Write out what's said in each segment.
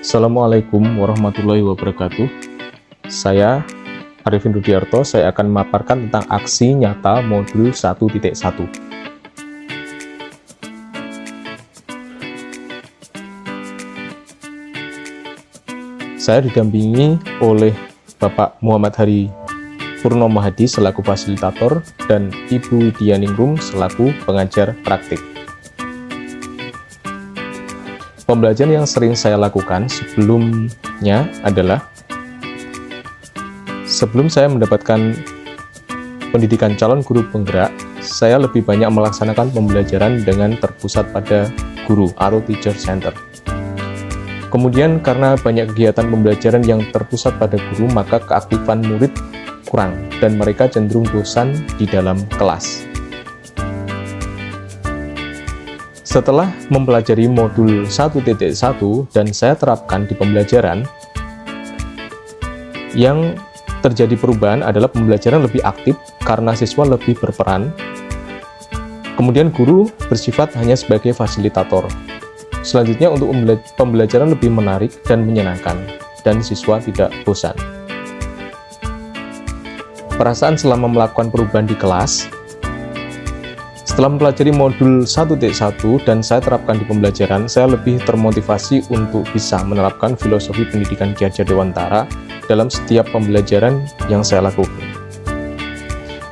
Assalamualaikum warahmatullahi wabarakatuh. Saya Arifin Rudiarto, saya akan memaparkan tentang aksi nyata modul 1.1. Saya didampingi oleh Bapak Muhammad Hari Purnomo Hadi selaku fasilitator dan Ibu Dianingrum selaku pengajar praktik. Pembelajaran yang sering saya lakukan sebelumnya adalah sebelum saya mendapatkan pendidikan calon guru penggerak, saya lebih banyak melaksanakan pembelajaran dengan terpusat pada guru atau teacher center. Kemudian karena banyak kegiatan pembelajaran yang terpusat pada guru, maka keaktifan murid kurang dan mereka cenderung bosan di dalam kelas. Setelah mempelajari modul 1.1 dan saya terapkan di pembelajaran, yang terjadi perubahan adalah pembelajaran lebih aktif karena siswa lebih berperan. Kemudian guru bersifat hanya sebagai fasilitator. Selanjutnya untuk pembelajaran lebih menarik dan menyenangkan, dan siswa tidak bosan. Perasaan selama melakukan perubahan di kelas. Setelah mempelajari modul 1.1 dan saya terapkan di pembelajaran, saya lebih termotivasi untuk bisa menerapkan filosofi pendidikan Ki Hajar Dewantara dalam setiap pembelajaran yang saya lakukan.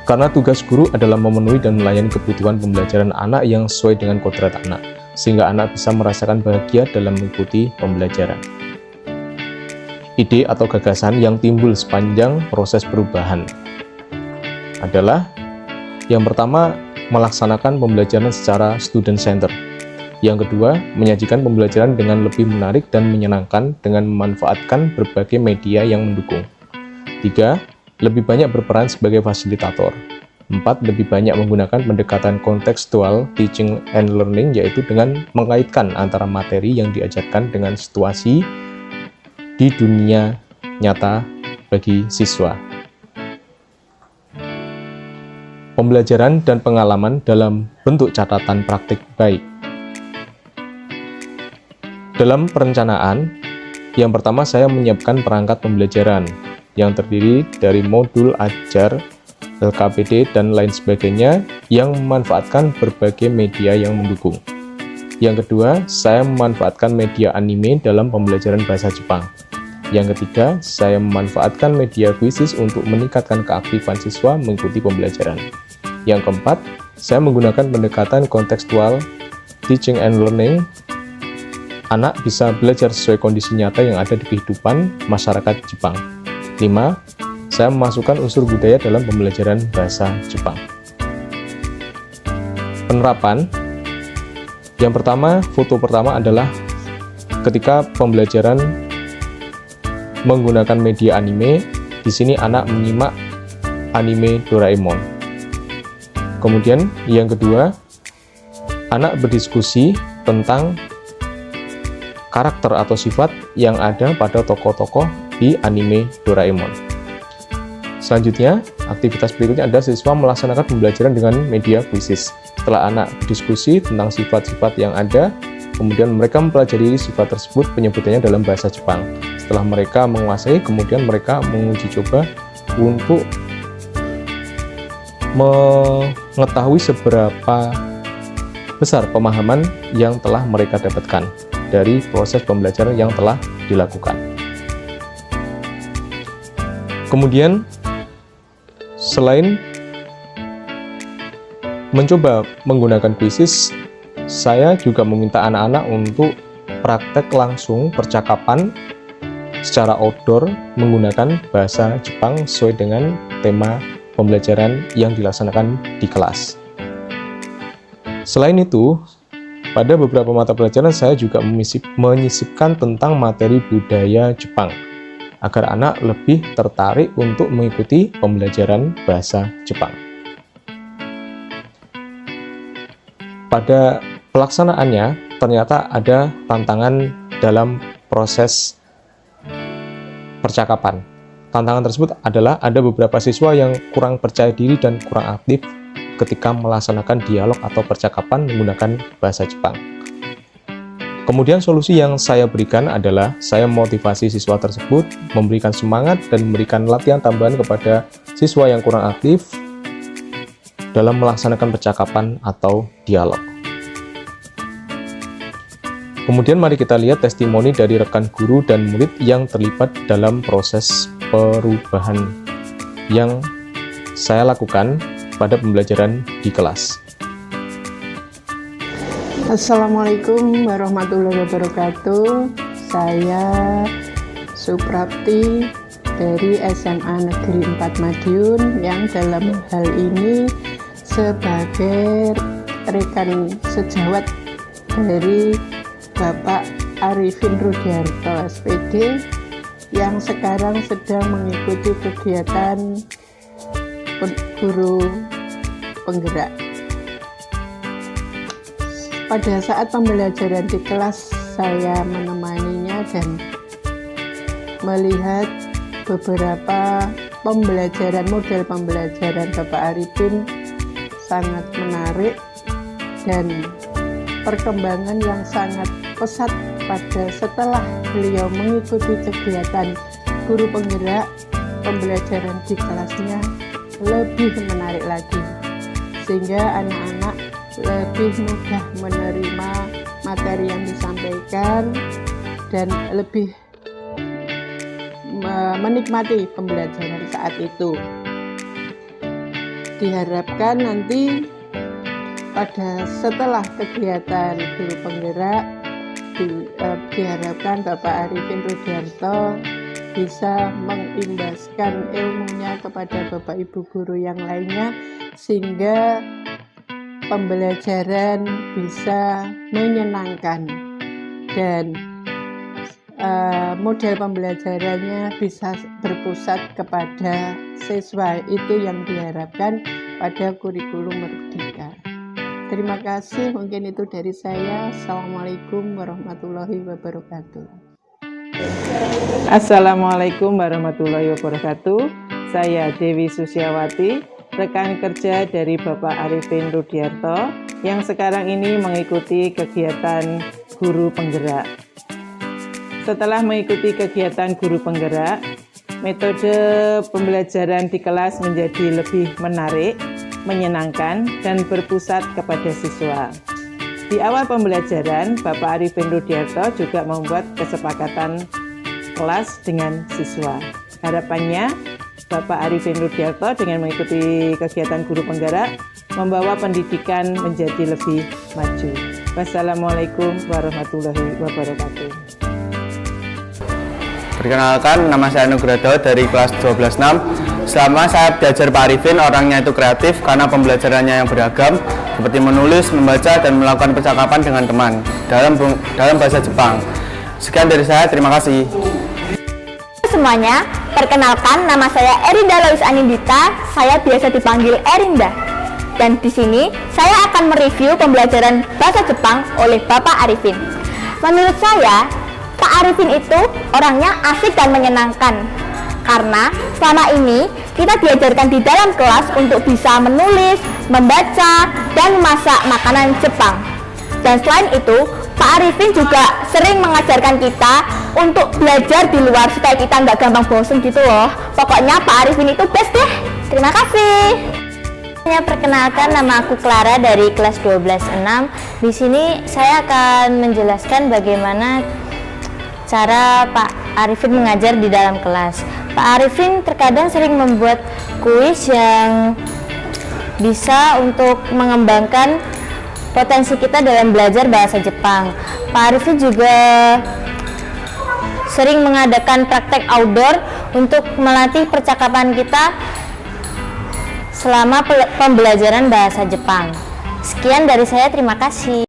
Karena tugas guru adalah memenuhi dan melayani kebutuhan pembelajaran anak yang sesuai dengan kodrat anak, sehingga anak bisa merasakan bahagia dalam mengikuti pembelajaran. Ide atau gagasan yang timbul sepanjang proses perubahan adalah yang pertama, melaksanakan pembelajaran secara student center. Yang kedua, menyajikan pembelajaran dengan lebih menarik dan menyenangkan dengan memanfaatkan berbagai media yang mendukung. 3. Lebih banyak berperan sebagai fasilitator. 4. Lebih banyak menggunakan pendekatan kontekstual teaching and learning, yaitu dengan mengaitkan antara materi yang diajarkan dengan situasi di dunia nyata bagi siswa. Pembelajaran dan pengalaman dalam bentuk catatan praktik baik. Dalam perencanaan, yang pertama saya menyiapkan perangkat pembelajaran yang terdiri dari modul ajar, LKPD, dan lain sebagainya yang memanfaatkan berbagai media yang mendukung. Yang kedua, saya memanfaatkan media anime dalam pembelajaran bahasa Jepang. Yang ketiga, saya memanfaatkan media kuisis untuk meningkatkan keaktifan siswa mengikuti pembelajaran. Yang keempat, saya menggunakan pendekatan kontekstual teaching and learning. Anak bisa belajar sesuai kondisi nyata yang ada di kehidupan masyarakat Jepang. 5. Saya memasukkan unsur budaya dalam pembelajaran bahasa Jepang. Penerapan. Yang pertama, foto pertama adalah ketika pembelajaran menggunakan media anime. Di sini anak menyimak anime Doraemon. Kemudian yang kedua, anak berdiskusi tentang karakter atau sifat yang ada pada tokoh-tokoh di anime Doraemon. Selanjutnya, aktivitas berikutnya adalah siswa melaksanakan pembelajaran dengan media kuisis. Setelah anak berdiskusi tentang sifat-sifat yang ada, kemudian mereka mempelajari sifat tersebut penyebutannya dalam bahasa Jepang. Setelah mereka menguasai, kemudian mereka menguji coba untuk mengetahui seberapa besar pemahaman yang telah mereka dapatkan dari proses pembelajaran yang telah dilakukan. Kemudian, selain mencoba menggunakan kuisis, saya juga meminta anak-anak untuk praktek langsung percakapan secara outdoor menggunakan bahasa Jepang sesuai dengan tema pembelajaran yang dilaksanakan di kelas. Selain itu, pada beberapa mata pelajaran saya juga menyisipkan tentang materi budaya Jepang agar anak lebih tertarik untuk mengikuti pembelajaran bahasa Jepang. Pada pelaksanaannya, ternyata ada tantangan dalam proses percakapan. Tantangan tersebut adalah ada beberapa siswa yang kurang percaya diri dan kurang aktif ketika melaksanakan dialog atau percakapan menggunakan bahasa Jepang. Kemudian solusi yang saya berikan adalah saya memotivasi siswa tersebut, memberikan semangat dan memberikan latihan tambahan kepada siswa yang kurang aktif dalam melaksanakan percakapan atau dialog. Kemudian mari kita lihat testimoni dari rekan guru dan murid yang terlibat dalam proses perubahan yang saya lakukan pada pembelajaran di kelas. Assalamualaikum warahmatullahi wabarakatuh. Saya Suprapti dari SMA Negeri 4 Madiun yang dalam hal ini sebagai rekan sejawat dari Bapak Arifin Rudiarto SPD yang sekarang sedang mengikuti kegiatan guru penggerak. Pada saat pembelajaran di kelas, saya menemaninya dan melihat beberapa model pembelajaran Bapak Arifin sangat menarik dan perkembangan yang sangat pesat setelah beliau mengikuti kegiatan guru penggerak. Pembelajaran di kelasnya lebih menarik lagi, sehingga anak-anak lebih mudah menerima materi yang disampaikan dan lebih menikmati pembelajaran saat itu. Diharapkan nanti setelah kegiatan guru penggerak, diharapkan Bapak Arifin Rudiarto bisa mengimbaskan ilmunya kepada Bapak Ibu guru yang lainnya, sehingga pembelajaran bisa menyenangkan dan model pembelajarannya bisa berpusat kepada siswa. Itu yang diharapkan pada kurikulum Merdeka. Terima kasih, mungkin itu dari saya. Assalamualaikum warahmatullahi wabarakatuh. Assalamualaikum warahmatullahi wabarakatuh. Saya Dewi Susiawati, rekan kerja dari Bapak Arifin Rudiarto yang sekarang ini mengikuti kegiatan guru penggerak. Setelah mengikuti kegiatan guru penggerak, metode pembelajaran di kelas menjadi lebih menarik, menyenangkan, dan berpusat kepada siswa. Di awal pembelajaran, Bapak Arifin Rudiarto juga membuat kesepakatan kelas dengan siswa. Harapannya, Bapak Arifin Rudiarto dengan mengikuti kegiatan guru penggerak membawa pendidikan menjadi lebih maju. Wassalamualaikum warahmatullahi wabarakatuh. Perkenalkan, nama saya Nugroho dari kelas 12-6. Selama saya belajar Pak Arifin, orangnya itu kreatif karena pembelajarannya yang beragam, seperti menulis, membaca, dan melakukan percakapan dengan teman dalam bahasa Jepang. Sekian dari saya, terima kasih. Semuanya, perkenalkan, nama saya Erinda Lois Anindita, saya biasa dipanggil Erinda. Dan di sini saya akan mereview pembelajaran bahasa Jepang oleh Bapak Arifin. Menurut saya, Pak Arifin itu orangnya asik dan menyenangkan. Karena selama ini kita diajarkan di dalam kelas untuk bisa menulis, membaca, dan memasak makanan Jepang. Dan selain itu, Pak Arifin juga sering mengajarkan kita untuk belajar di luar supaya kita nggak gampang bosen gitu loh. Pokoknya Pak Arifin itu best deh. Terima kasih. Perkenalkan, nama aku Clara dari kelas 12-6. Di sini saya akan menjelaskan bagaimana cara Pak Arifin mengajar di dalam kelas. Pak Arifin terkadang sering membuat kuis yang bisa untuk mengembangkan potensi kita dalam belajar bahasa Jepang. Pak Arifin juga sering mengadakan praktek outdoor untuk melatih percakapan kita selama pembelajaran bahasa Jepang. Sekian dari saya, terima kasih.